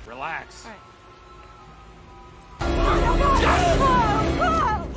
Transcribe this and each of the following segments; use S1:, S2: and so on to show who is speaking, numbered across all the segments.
S1: Relax.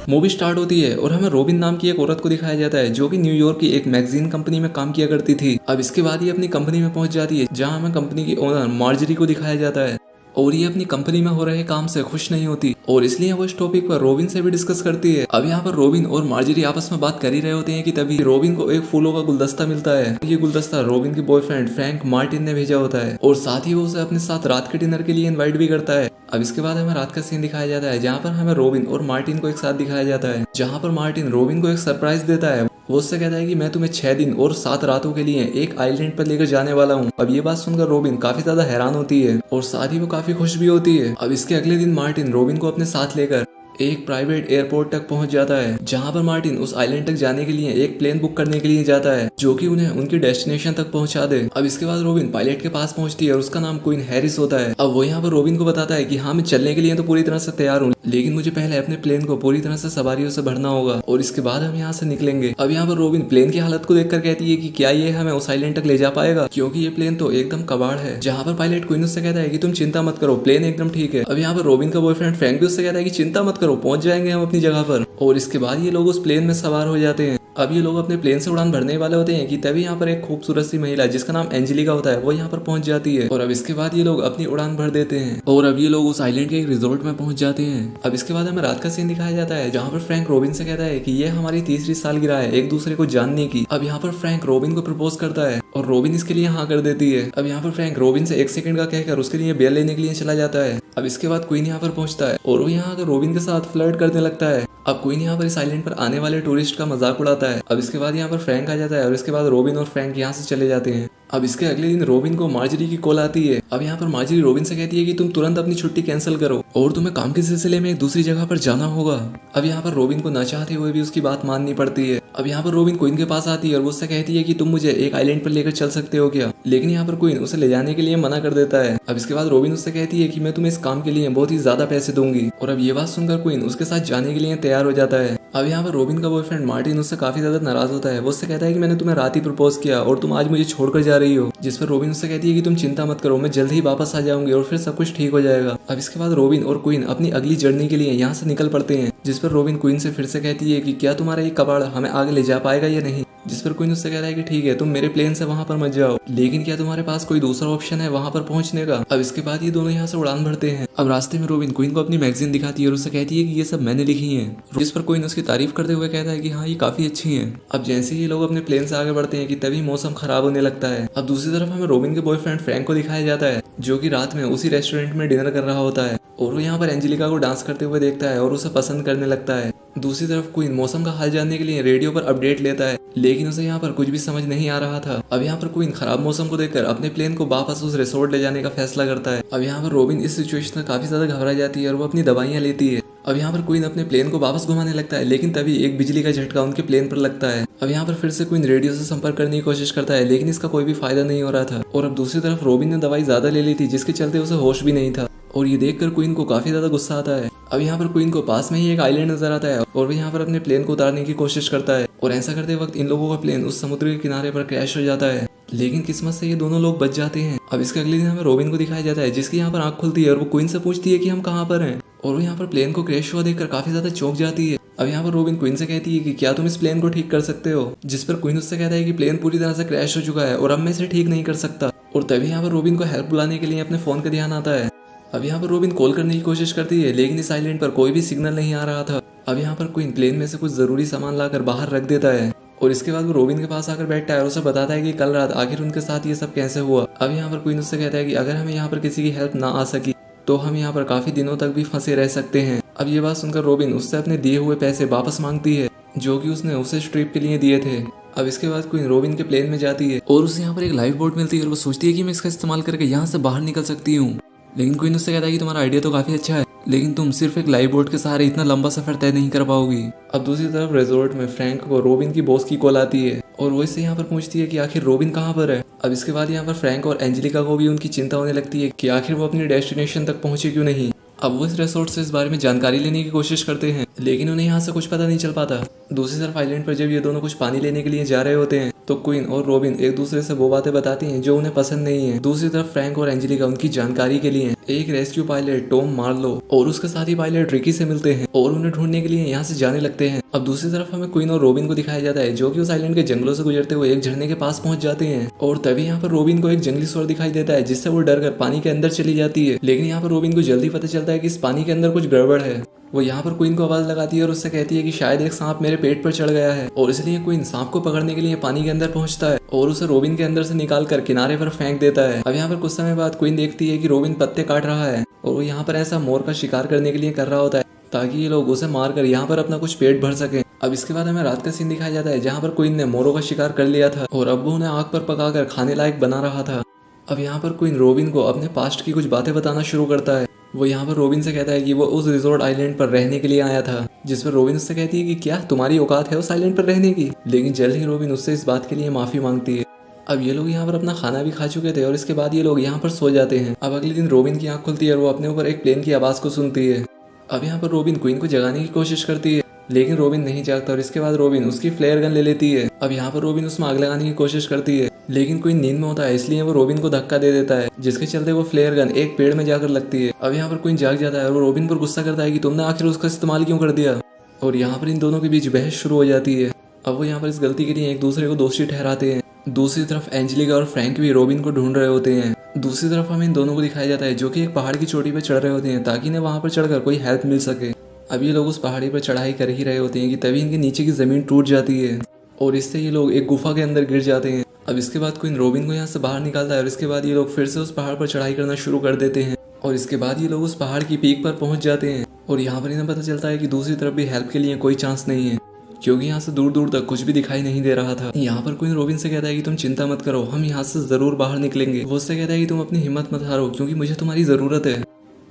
S2: Movie start होती है और हमें रोबिन नाम की एक औरत को दिखाया जाता है जो कि न्यूयॉर्क की एक मैगजीन कंपनी में काम किया करती थी। अब इसके बाद ये अपनी कंपनी में पहुंच जाती है जहां हमें कंपनी की ओनर मार्जरी को दिखाया जाता है और ये अपनी कंपनी में हो रहे काम से खुश नहीं होती और इसलिए वो इस टॉपिक पर रोबिन से भी डिस्कस करती है। अब यहाँ पर रोबिन और मार्जरी आपस में बात कर ही रहे होते हैं कि तभी रोबिन को एक फूलों का गुलदस्ता मिलता है। ये गुलदस्ता रोबिन के बॉयफ्रेंड फ्रैंक मार्टिन ने भेजा होता है और साथ ही वो उसे अपने साथ रात के डिनर के लिए इन्वाइट भी करता है। अब इसके बाद हमें रात का सीन दिखाया जाता है जहाँ पर हमें रोबिन और मार्टिन को एक साथ दिखाया जाता है, जहाँ पर मार्टिन रोबिन को एक सरप्राइज देता है। वो उससे कहता है कि मैं तुम्हें 6 दिन और 7 रातों के लिए एक आइलैंड पर लेकर जाने वाला हूँ। अब ये बात सुनकर रोबिन काफी ज्यादा हैरान होती है और साथ ही वो काफी खुश भी होती है। अब इसके अगले दिन मार्टिन रोबिन को अपने साथ लेकर एक प्राइवेट एयरपोर्ट तक पहुंच जाता है, जहां पर मार्टिन उस आइलैंड तक जाने के लिए एक प्लेन बुक करने के लिए जाता है जो कि उन्हें उनकी डेस्टिनेशन तक पहुंचा दे। अब इसके बाद रोबिन पायलट के पास पहुंचती है और उसका नाम क्वीन हैरिस होता है। अब वो यहाँ पर रोबिन को बताता है कि हाँ, मैं चलने के लिए तो पूरी तरह से तैयार हूँ, लेकिन मुझे पहले अपने प्लेन को पूरी तरह से सवारियों से भरना होगा और इसके बाद हम यहाँ से निकलेंगे। अब यहाँ पर रोबिन प्लेन की हालत को देखकर कहती है कि क्या ये हमें उस आइलैंड तक ले जा पाएगा, क्योंकि ये प्लेन तो एकदम कबाड़ है। जहाँ पर पायलट क्वीन उससे कहता है कि तुम चिंता मत करो, प्लेन एकदम ठीक है। अब यहाँ पर रोबिन का बॉयफ्रेंड फ्रैंक भी उससे कहता है कि चिंता मत करो, पहुंच जाएंगे हम अपनी जगह पर। और इसके बाद ये लोग उस प्लेन में सवार हो जाते हैं। अब ये लोग अपने प्लेन से उड़ान भरने वाले होते हैं कि तभी यहाँ पर एक खूबसूरत सी महिला जिसका नाम एंजेलिका होता है वो यहाँ पर पहुंच जाती है और अब इसके बाद ये लोग अपनी उड़ान भर देते हैं और अब ये लोग उस आइलैंड के एक रिजॉर्ट में पहुंच जाते हैं। अब इसके बाद हमें रात का सीन दिखाया जाता है जहाँ पर फ्रैंक रोबिन से कहता है कि ये हमारी तीसरी सालगिरह है एक दूसरे को जानने की। अब यहाँ पर फ्रैंक रोबिन को प्रपोज करता है और रोबिन इसके लिए हाँ कर देती है। अब यहाँ पर फ्रैंक रोबिन से 1 सेकंड का कहकर उसके लिए बेल लेने के लिए चला जाता है। अब इसके बाद क्वीन यहाँ पर पहुंचता है और वो यहाँ आकर रोबिन के साथ फ्लर्ट करने लगता है। अब क्वीन यहाँ पर इस आइलैंड पर आने वाले टूरिस्ट का मजाक उड़ाता है। अब इसके बाद यहाँ पर फ्रैंक आ जाता है और इसके बाद रोबिन और फ्रैंक यहाँ से चले जाते हैं। अब इसके अगले दिन रोबिन को मार्जरी की कॉल आती है। अब यहाँ पर मार्जरी रोबिन से कहती है कि तुम तुरंत अपनी छुट्टी कैंसिल करो और तुम्हें काम के सिलसिले में एक दूसरी जगह पर जाना होगा। अब यहाँ पर रोबिन को न चाहते हुए भी उसकी बात माननी पड़ती है। अब यहाँ पर रोबिन क्वीन के पास आती है और वो उससे कहती है कि तुम मुझे एक आइलैंड पर लेकर चल सकते हो क्या, लेकिन यहाँ पर क्वीन उसे ले जाने के लिए मना कर देता है। अब इसके बाद रोबिन उससे कहती है कि मैं तुम्हें इस काम के लिए बहुत ही ज्यादा पैसे दूंगी और अब ये बात सुनकर क्वीन उसके साथ जाने के लिए तैयार हो जाता है। अब यहाँ पर रोबिन का बॉयफ्रेंड मार्टिन उससे काफी ज्यादा नाराज होता है। वो उससे कहता है कि मैंने तुम्हें रात ही प्रपोज किया और तुम आज मुझे छोड़कर जा रही हो, जिस पर रोबिन उससे कहती है कि तुम चिंता मत करो, मैं जल्द ही वापस आ जाऊंगी और फिर सब कुछ ठीक हो जाएगा। अब इसके बाद रोबिन और क्वीन अपनी अगली जर्नी के लिए यहाँ से निकल पड़ते हैं, जिस पर रोबिन क्वीन से फिर से कहती है कि क्या तुम्हारा ये कबाड़ हमें आगे ले जा पाएगा या नहीं, जिस पर क्वीन उससे कहता है कि ठीक है, तुम मेरे प्लेन से वहां पर मत जाओ, लेकिन क्या तुम्हारे पास कोई दूसरा ऑप्शन है वहां पर पहुंचने का। अब इसके बाद ये दोनों यहाँ से उड़ान भरते हैं। अब रास्ते में रोबिन क्वीन को अपनी मैगजीन दिखाती है और उससे कहती है कि ये सब मैंने लिखी है, जिस पर क्वीन उसकी तारीफ करते हुए कहता है कि हाँ, ये काफी अच्छी है। अब जैसे ही ये लोग अपने प्लेन से आगे बढ़ते हैं कि तभी मौसम खराब होने लगता है। अब दूसरी तरफ हमें रोबिन के बॉयफ्रेंड फ्रैंक को दिखाया जाता है जो कि रात में उसी रेस्टोरेंट में डिनर कर रहा होता है और वो यहाँ पर एंजेलिका को डांस करते हुए देखता है और उसे पसंद करने लगता है। दूसरी तरफ क्वीन मौसम का हाल जानने के लिए रेडियो पर अपडेट लेता है, लेकिन उसे यहाँ पर कुछ भी समझ नहीं आ रहा था। अब यहाँ पर क्वीन खराब मौसम को देखकर अपने प्लेन को वापस उस रिसोर्ट ले जाने का फैसला करता है। अब यहाँ पर रोबिन इस सिचुएशन में काफी ज्यादा घबरा जाती है और वो अपनी दवाइयाँ लेती है। अब यहाँ पर क्वीन अपने प्लेन को वापस घुमाने लगता है, लेकिन तभी एक बिजली का झटका उनके प्लेन पर लगता है। अब यहाँ पर फिर से क्वीन रेडियो से संपर्क करने की कोशिश करता है, लेकिन इसका कोई भी फायदा नहीं हो रहा था। और अब दूसरी तरफ रोबिन ने दवाई ज्यादा ले ली थी, जिसके चलते उसे होश भी नहीं था और ये देखकर क्वीन को काफी ज्यादा गुस्सा आता है। अब यहाँ पर क्वीन को पास में ही एक आइलैंड नजर आता है और वो यहाँ पर अपने प्लेन को उतारने की कोशिश करता है और ऐसा करते वक्त इन लोगों का प्लेन उस समुद्र के किनारे पर क्रैश हो जाता है, लेकिन किस्मत से ये दोनों लोग बच जाते हैं। अब इसके अगले दिन हमें रोबिन को दिखाया जाता है जिसकी यहाँ पर आंख खुलती है और वो क्वीन से पूछती है कि हम कहाँ पर हैं और वो यहाँ पर प्लेन को क्रैश हुआ देखकर काफी ज्यादा चौंक जाती है। अब यहाँ पर रोबिन क्वीन से कहती है कि क्या तुम इस प्लेन को ठीक कर सकते हो, जिस पर क्वीन उससे कहता है कि प्लेन पूरी तरह से क्रैश हो चुका है और अब मैं इसे ठीक नहीं कर सकता। और तभी यहाँ पर रोबिन को हेल्प बुलाने के लिए अपने फोन का ध्यान आता है। अब यहाँ पर रोबिन कॉल करने की कोशिश करती है, लेकिन इस आइलैंड पर कोई भी सिग्नल नहीं आ रहा था। अब यहाँ पर क्वीन प्लेन में से कुछ जरूरी सामान लाकर बाहर रख देता है और इसके बाद वो रोबिन के पास आकर बैठता है और उसे बताता है कि कल रात आखिर उनके साथ ये सब कैसे हुआ। अब यहाँ पर क्वीन उससे कहता है कि अगर हमें यहाँ पर किसी की हेल्प ना आ सकी तो हम यहाँ पर काफी दिनों तक भी फंसे रह सकते हैं। अब ये बात सुनकर रोबिन उससे अपने दिए हुए पैसे वापस मांगती है जो कि उसने उसे इस ट्रिप के लिए दिए थे। अब इसके बाद क्वीन रोबिन के प्लेन में जाती है और उसे यहाँ पर एक लाइफ बोट मिलती है और वो सोचती है कि मैं इसका इस्तेमाल करके यहाँ से बाहर निकल सकती हूँ, लेकिन क्वीन उससे कहता है कि तुम्हारा आइडिया तो काफी अच्छा है, लेकिन तुम सिर्फ एक लाइफ बोट के सहारे इतना लंबा सफर तय नहीं कर पाओगी। अब दूसरी तरफ रिजॉर्ट में फ्रैंक को रोबिन की बॉस की कॉल आती है और वो इससे यहाँ पर पूछती है कि आखिर रोबिन कहाँ पर है। अब इसके बाद यहाँ पर फ्रैंक और एंजेलिका को भी उनकी चिंता होने लगती है कि आखिर वो अपनी डेस्टिनेशन तक पहुंचे क्यों नहीं। अब वो इस रिसोर्ट से इस बारे में जानकारी लेने की कोशिश करते हैं, लेकिन उन्हें यहाँ से कुछ पता नहीं चल पाता। दूसरी तरफ आइलैंड पर जब ये दोनों कुछ पानी लेने के लिए जा रहे होते हैं तो क्वीन और रॉबिन एक दूसरे से वो बातें बताती हैं जो उन्हें पसंद नहीं है। दूसरी तरफ फ्रैंक और एंजेलिका उनकी जानकारी के लिए एक रेस्क्यू पायलट टॉम मार्लो और उसके साथी पायलट रिकी से मिलते हैं और उन्हें ढूंढने के लिए यहाँ से जाने लगते हैं। अब दूसरी तरफ हमें क्वीन और रॉबिन को दिखाया जाता है जो कि उस आइलैंड के जंगलों से गुजरते हुए एक झरने के पास पहुंच जाते हैं और तभी यहाँ पर रॉबिन को एक जंगली स्वर दिखाई देता है जिससे वो डर कर पानी के अंदर चली जाती है। लेकिन यहाँ पर रॉबिन को जल्दी पता चलता है कि इस पानी के अंदर कुछ गड़बड़ है। वो यहाँ पर क्वीन को आवाज लगाती है और उससे कहती है कि शायद एक सांप मेरे पेट पर चढ़ गया है और इसलिए क्वीन सांप को पकड़ने के लिए पानी के अंदर पहुंचता है और उसे रॉबिन के अंदर से निकाल कर किनारे पर फेंक देता है। अब यहाँ पर कुछ समय बाद क्वीन देखती है कि रॉबिन पत्ते काट रहा है और वो यहाँ पर ऐसा मोर का शिकार करने के लिए कर रहा होता है ताकि ये लोग उसे मारकर यहाँ पर अपना कुछ पेट भर सके। अब इसके बाद हमें रात का सीन दिखाया जाता है जहाँ पर क्वीन ने मोरों का शिकार कर लिया था और अब वो उन्हें आग पर पकाकर खाने लायक बना रहा था। अब यहाँ पर क्वीन रॉबिन को अपने पास्ट की कुछ बातें बताना शुरू करता है। वो यहाँ पर रॉबिन से कहता है कि वो उस रिजॉर्ट आइलैंड पर रहने के लिए आया था, जिस पर रॉबिन उससे कहती है कि क्या तुम्हारी औकात है उस आइलैंड पर रहने की। लेकिन जल्द ही रॉबिन उससे इस बात के लिए माफी मांगती है। अब ये लोग यहाँ पर अपना खाना भी खा चुके थे और इसके बाद ये लोग यहाँ पर सो जाते हैं। अब अगले दिन रॉबिन की आंख खुलती है और वो अपने ऊपर एक प्लेन की आवाज को सुनती है। अब यहाँ पर रॉबिन क्वीन को जगाने की कोशिश करती है लेकिन रॉबिन नहीं जागता और इसके बाद रॉबिन उसकी फ्लेयर गन ले लेती है। अब यहाँ पर रॉबिन उसमें आग लगाने की कोशिश करती है लेकिन क्वीन नींद में होता है इसलिए वो रॉबिन को धक्का दे देता है जिसके चलते वो फ्लेयर गन एक पेड़ में जाकर लगती है। अब यहाँ पर क्वीन जाग जाता है और वो रॉबिन पर गुस्सा करता है कि तुमने आखिर उसका इस्तेमाल क्यों कर दिया और यहाँ पर इन दोनों के बीच बहस शुरू हो जाती है। अब वो यहाँ पर इस गलती के लिए एक दूसरे को दोषी ठहराते हैं। दूसरी तरफ एंजेलिका और फ्रैंक भी रॉबिन को ढूंढ रहे होते हैं। दूसरी तरफ हमें इन दोनों को दिखाया जाता है जो कि एक पहाड़ की चोटी पर चढ़ रहे होते हैं ताकि इन्हें वहां पर चढ़कर कोई हेल्प मिल सके। अब ये लोग उस पहाड़ी पर चढ़ाई कर ही रहे होते हैं कि तभी इनके नीचे की जमीन टूट जाती है और इससे ये लोग एक गुफा के अंदर गिर जाते हैं। अब इसके बाद क्वीन रॉबिन को यहाँ से बाहर निकालता है और इसके बाद ये लोग फिर से उस पहाड़ पर चढ़ाई करना शुरू कर देते हैं और इसके बाद ये लोग उस पहाड़ की पीक पर पहुंच जाते हैं और यहाँ पर इन्हें पता चलता है कि दूसरी तरफ भी हेल्प के लिए कोई चांस नहीं है क्योंकि यहाँ से दूर दूर तक कुछ भी दिखाई नहीं दे रहा था। यहाँ पर क्वीन रॉबिन से कहता है कि तुम चिंता मत करो, हम यहाँ से जरूर बाहर निकलेंगे। वो उससे कहता है कि तुम अपनी हिम्मत मत हारो क्योंकि मुझे तुम्हारी जरूरत है।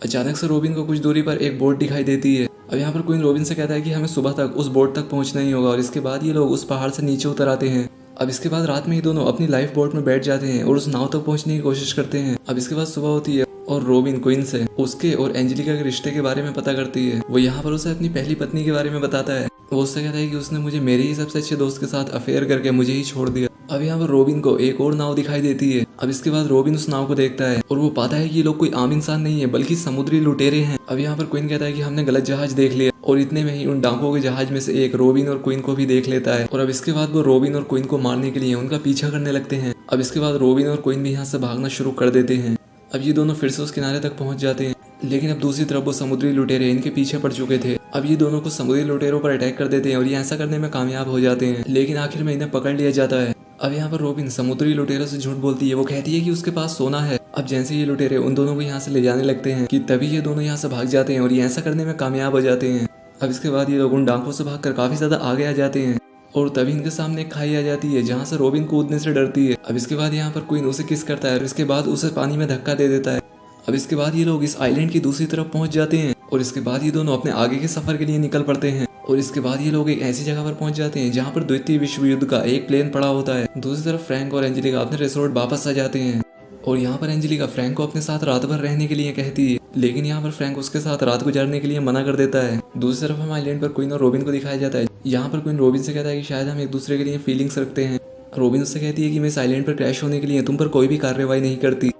S2: अचानक से रॉबिन को कुछ दूरी पर एक बोट दिखाई देती है। अब यहाँ पर क्वीन रॉबिन से कहता है कि हमें सुबह तक उस बोट तक पहुंचना ही होगा और इसके बाद ये लोग उस पहाड़ से नीचे उतर आते हैं। अब इसके बाद रात में ही दोनों अपनी लाइफ बोट में बैठ जाते हैं और उस नाव तक पहुंचने की कोशिश करते हैं। अब इसके बाद सुबह होती है और रॉबिन क्वीन से उसके और एंजेलिका के रिश्ते के बारे में पता करती है। वो यहाँ पर उसे अपनी पहली पत्नी के बारे में बताता है। वो उससे कहता है कि उसने मुझे मेरे ही सबसे अच्छे दोस्त के साथ अफेयर करके मुझे ही छोड़ दिया। अब यहाँ पर रॉबिन को एक और नाव दिखाई देती है। अब इसके बाद रॉबिन उस नाव को देखता है और वो पाता है कि ये लोग कोई आम इंसान नहीं है बल्कि समुद्री लुटेरे हैं। अब यहाँ पर क्वीन कहता है कि हमने गलत जहाज देख लिया और इतने में ही उन डाकुओं के जहाज में से एक रॉबिन और क्वीन को भी देख लेता है और अब इसके बाद वो रॉबिन और क्वीन को मारने के लिए उनका पीछा करने लगते हैं। अब इसके बाद रॉबिन और क्वीन भी यहाँ से भागना शुरू कर देते हैं। अब ये दोनों फिर से उस किनारे तक पहुंच जाते हैं लेकिन अब दूसरी तरफ वो समुद्री लुटेरे इनके पीछे पड़ चुके थे। अब ये दोनों को समुद्री लुटेरों पर अटैक कर देते हैं और ये ऐसा करने में कामयाब हो जाते हैं लेकिन आखिर में इन्हें पकड़ लिया जाता है। अब यहाँ पर रॉबिन समुद्री लुटेरों से झूठ बोलती है। वो कहती है कि उसके पास सोना है। अब जैसे ये लुटेरे उन दोनों को यहाँ से ले जाने लगते हैं कि तभी ये दोनों यहाँ से भाग जाते हैं और ये ऐसा करने में कामयाब हो जाते हैं। अब इसके बाद ये लोग उन डाकुओं से भागकर काफी ज्यादा आगे आ जाते हैं और तभी इनके सामने एक खाई आ जाती है जहाँ से रॉबिन कूदने से डरती है। अब इसके बाद यहाँ पर क्वीन उसे किस करता है और इसके बाद उसे पानी में धक्का दे देता है। अब इसके बाद ये लोग इस आइलैंड की दूसरी तरफ पहुंच जाते हैं और इसके बाद ये दोनों अपने आगे के सफर के लिए निकल पड़ते हैं और इसके बाद ये लोग एक ऐसी जगह पर पहुंच जाते हैं जहाँ पर द्वितीय विश्व युद्ध का एक प्लेन पड़ा होता है। दूसरी तरफ फ्रैंक और एंजेलिका अपने रिसोर्ट वापस आ जाते हैं और यहाँ पर एंजेलिका फ्रैंक को अपने साथ रात भर रहने के लिए कहती है लेकिन यहाँ पर फ्रैंक उसके साथ रात गुजारने के लिए मना कर देता है। दूसरी तरफ हम आइलैंड पर क्वीन और रॉबिन को दिखाया जाता है। यहाँ पर क्वीन रॉबिन से कहता है कि शायद हम एक दूसरे के लिए फीलिंग्स रखते हैं। रॉबिन उससे कहती है कि मैं इस आइलैंड पर क्रैश होने के लिए तुम पर कोई भी कार्रवाई नहीं करती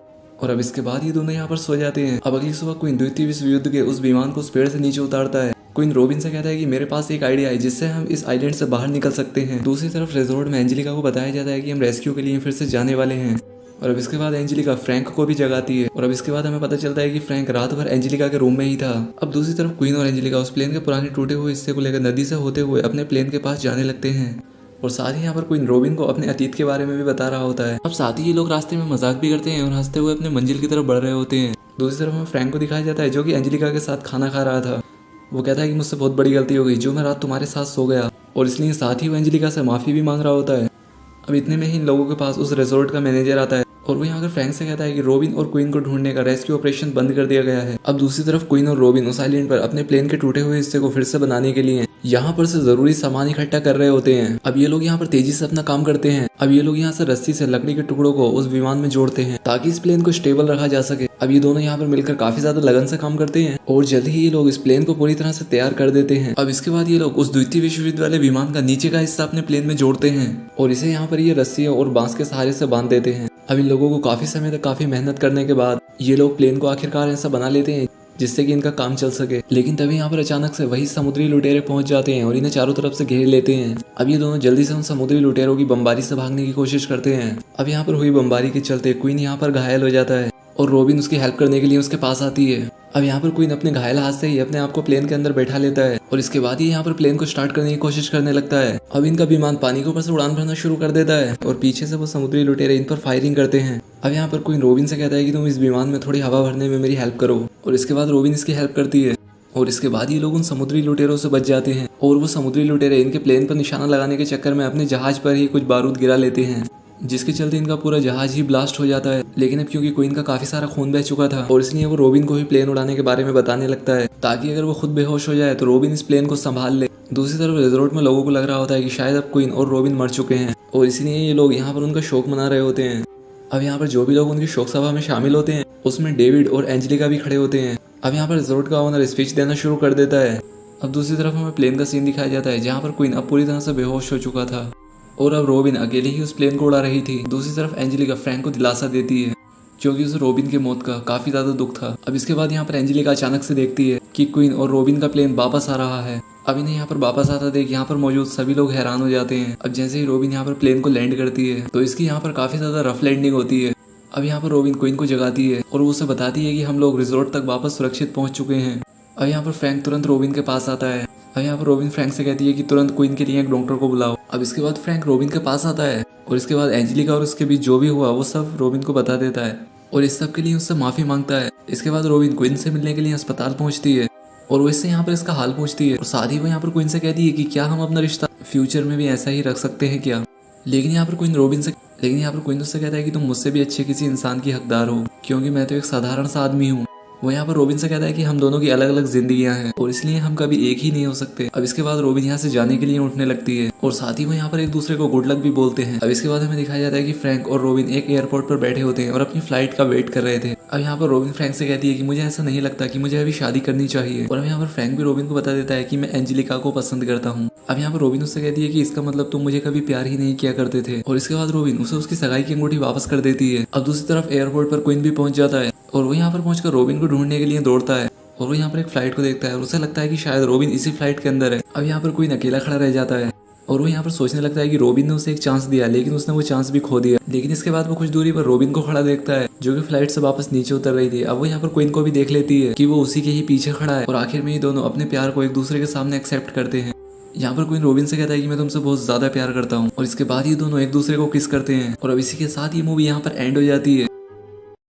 S2: और अब इसके बाद ये दोनों यहाँ पर सो जाते हैं। अब अगली सुबह क्वीन द्वितीय विश्व युद्ध के उस विमान को उस पेड़ से नीचे उतारता है। क्वीन रॉबिन से कहता है कि मेरे पास एक आइडिया है जिससे हम इस आइलैंड से बाहर निकल सकते हैं। दूसरी तरफ रिजॉर्ट में एंजेलिका को बताया जाता है कि हम रेस्क्यू के लिए फिर से जाने वाले हैं और अब इसके बाद एंजेलिका फ्रैंक को भी जगाती है और अब इसके बाद हमें पता चलता है कि फ्रैंक रात भर एंजेलिका के रूम में ही था। अब दूसरी तरफ क्वीन और एंजेलिका उस प्लेन के पुराने टूटे हुए हिस्से को लेकर नदी से होते हुए अपने प्लेन के पास जाने लगते हैं और साथ ही यहाँ पर क्वीन रॉबिन को अपने अतीत के बारे में भी बता रहा होता है। अब साथ ही ये लोग रास्ते में मजाक भी करते हैं और हंसते हुए अपने मंजिल की तरफ बढ़ रहे होते हैं। दूसरी तरफ हमें फ्रैंक को दिखाया जाता है जो कि एंजेलिका के साथ खाना खा रहा था। वो कहता है कि मुझसे बहुत बड़ी गलती हो गई जो मैं रात तुम्हारे साथ सो गया और इसलिए साथ ही वो एंजेलिका से माफी भी मांग रहा होता है। अब इतने में ही इन लोगों के पास उस रिजॉर्ट का मैनेजर आता है और वो यहाँ फ्रैंक से कहता है कि रॉबिन और क्वीन को ढूंढने का रेस्क्यू ऑपरेशन बंद कर दिया गया है। अब दूसरी तरफ क्वीन और रॉबिन उस आइलैंड पर अपने प्लेन के टूटे हुए हिस्से को फिर से बनाने के लिए यहाँ पर से जरूरी सामान इकट्ठा कर रहे होते हैं। अब ये लोग यहाँ पर तेजी से अपना काम करते हैं। अब ये लोग यहाँ से रस्सी से लकड़ी के टुकड़ों को उस विमान में जोड़ते हैं ताकि इस प्लेन को स्टेबल रखा जा सके। अब ये दोनों यहाँ पर मिलकर काफी ज्यादा लगन से काम करते हैं और जल्दी ही ये लोग इस प्लेन को पूरी तरह से तैयार कर देते हैं। अब इसके बाद ये लोग उस द्वितीय विश्वविद्यालय विमान का नीचे का हिस्सा अपने प्लेन में जोड़ते हैं और इसे यहाँ पर ये रस्सियों और बांस के सहारे से बांध देते हैं। अब इन लोगों को काफी समय तक काफी मेहनत करने के बाद ये लोग प्लेन को आखिरकार ऐसा बना लेते हैं जिससे कि इनका काम चल सके। लेकिन तभी यहाँ पर अचानक से वही समुद्री लुटेरे पहुंच जाते हैं और इन्हें चारों तरफ से घेर लेते हैं। अब ये दोनों जल्दी से उन समुद्री लुटेरों की बमबारी से भागने की कोशिश करते हैं। अब यहाँ पर हुई बमबारी के चलते क्वीन यहाँ पर घायल हो जाता है और रॉबिन उसकी हेल्प करने के लिए उसके पास आती है। अब यहाँ पर क्वीन अपने घायल हाथ से ही अपने आप को प्लेन के अंदर बैठा लेता है और इसके बाद ही यहाँ पर प्लेन को स्टार्ट करने की कोशिश करने लगता है। अब इनका विमान पानी के ऊपर से उड़ान भरना शुरू कर देता है और पीछे से वो समुद्री लुटेरे इन पर फायरिंग करते हैं। अब यहाँ पर क्वीन रॉबिन से कहता है कि तुम इस विमान में थोड़ी हवा भरने में मेरी हेल्प करो और इसके बाद रॉबिन इसकी हेल्प करती है और इसके बाद ये लोग उन समुद्री लुटेरों से बच जाते हैं और वो समुद्री लुटेरे इनके प्लेन पर निशाना लगाने के चक्कर में अपने जहाज पर ही कुछ बारूद गिरा लेते हैं जिसके चलते इनका पूरा जहाज ही ब्लास्ट हो जाता है। लेकिन अब क्योंकि क्वीन का काफी सारा खून बह चुका था और इसलिए वो रॉबिन को ही प्लेन उड़ाने के बारे में बताने लगता है ताकि अगर वो खुद बेहोश हो जाए तो रॉबिन इस प्लेन को संभाल ले। दूसरी तरफ रिजॉर्ट में लोगों को लग रहा होता है कि शायद अब क्वीन और रॉबिन मर चुके हैं और इसलिए ये लोग यहाँ पर उनका शोक मना रहे होते हैं। अब यहाँ पर जो भी लोग उनकी शोक सभा में शामिल होते हैं उसमें डेविड और एंजेलिका भी खड़े होते हैं। अब यहाँ पर रिजॉर्ट का ओनर स्पीच देना शुरू कर देता है। अब दूसरी तरफ हमें प्लेन का सीन दिखाया जाता है जहाँ पर क्वीन अब पूरी तरह से बेहोश हो चुका था और अब रॉबिन अकेले ही उस प्लेन को उड़ा रही थी। दूसरी तरफ एंजेलिका फ्रैंक को दिलासा देती है क्योंकि उसे रॉबिन की मौत का काफी ज्यादा दुख था। अब इसके बाद यहाँ पर एंजेलिका अचानक से देखती है कि क्वीन और रॉबिन का प्लेन वापस आ रहा है। अब इन्हें यहाँ पर वापस आता देख यहाँ पर मौजूद सभी लोग हैरान हो जाते हैं। अब जैसे ही रॉबिन यहाँ पर प्लेन को लैंड करती है तो इसकी यहाँ पर काफी ज्यादा रफ लैंडिंग होती है। अब यहाँ पर रॉबिन क्वीन को जगाती है और वो उसे बताती है कि हम लोग रिजॉर्ट तक वापस सुरक्षित पहुंच चुके हैं। अब यहाँ पर फ्रैंक तुरंत रॉबिन के पास आता है। अब यहाँ पर रॉबिन फ्रैंक से कहती है कि तुरंत क्वीन के लिए एक डॉक्टर को बुलाओ। अब इसके बाद फ्रैंक रॉबिन के पास आता है और इसके बाद एंजेलिका और उसके बीच जो भी हुआ वो सब रॉबिन को बता देता है और इस सब के लिए उससे माफी मांगता है। इसके बाद रॉबिन क्वीन से मिलने के लिए अस्पताल पहुंचती है और वो इससे यहाँ पर इसका हाल पूछती है और साथ ही वो यहाँ पर क्वीन से कहती है कि क्या हम अपना रिश्ता फ्यूचर में भी ऐसा ही रख सकते हैं क्या। लेकिन यहाँ पर क्वीन उससे कहता है कि तुम मुझसे भी अच्छे किसी इंसान की हकदार हो क्योंकि मैं तो एक साधारण सा आदमी हूँ। वो यहाँ पर रॉबिन से कहता है कि हम दोनों की अलग अलग जिंदगियां हैं और इसलिए हम कभी एक ही नहीं हो सकते। अब इसके बाद रॉबिन यहाँ से जाने के लिए उठने लगती है और साथ ही वो यहाँ पर एक दूसरे को गुड लक भी बोलते हैं। अब इसके बाद हमें दिखाया जाता है कि फ्रैंक और रॉबिन एक एयरपोर्ट पर बैठे होते हैं और अपनी फ्लाइट का वेट कर रहे थे। अब यहाँ पर रॉबिन फ्रैंक से कहती है कि मुझे ऐसा नहीं लगता कि मुझे अभी शादी करनी चाहिए और यहाँ पर फ्रैंक भी रॉबिन को बता देता है कि मैं एंजेलिका को पसंद करता हूँ। अब यहाँ पर रॉबिन उससे कहती है कि इसका मतलब तुम मुझे कभी प्यार ही नहीं किया करते थे और इसके बाद रॉबिन उसे उसकी सगाई की अंगूठी वापस कर देती है। अब दूसरी तरफ एयरपोर्ट पर क्वीन भी पहुंच जाता है और वो यहाँ पर पहुंचकर रॉबिन को ढूंढने के लिए दौड़ता है और वो यहाँ पर एक फ्लाइट को देखता है और उसे लगता है कि शायद रॉबिन इसी फ्लाइट के अंदर है। अब यहाँ पर क्वीन अकेला खड़ा रह जाता है और वो यहाँ पर सोचने लगता है कि रॉबिन ने उसे एक चांस दिया लेकिन उसने वो चांस भी खो दिया। लेकिन इसके बाद वो कुछ दूरी पर रॉबिन को खड़ा देखता है जो कि फ्लाइट से वापस नीचे उतर रही थी। अब वो यहाँ पर क्वीन को भी देख लेती है कि वो उसी के ही पीछे खड़ा है और आखिर में ये दोनों अपने प्यार को एक दूसरे के सामने एक्सेप्ट करते हैं। यहाँ पर क्वीन रॉबिन से कहता है कि मैं तुमसे बहुत ज्यादा प्यार करता हूँ और इसके बाद ये दोनों एक दूसरे को किस करते हैं और अब इसी के साथ ये मूवी यहाँ पर एंड हो जाती है।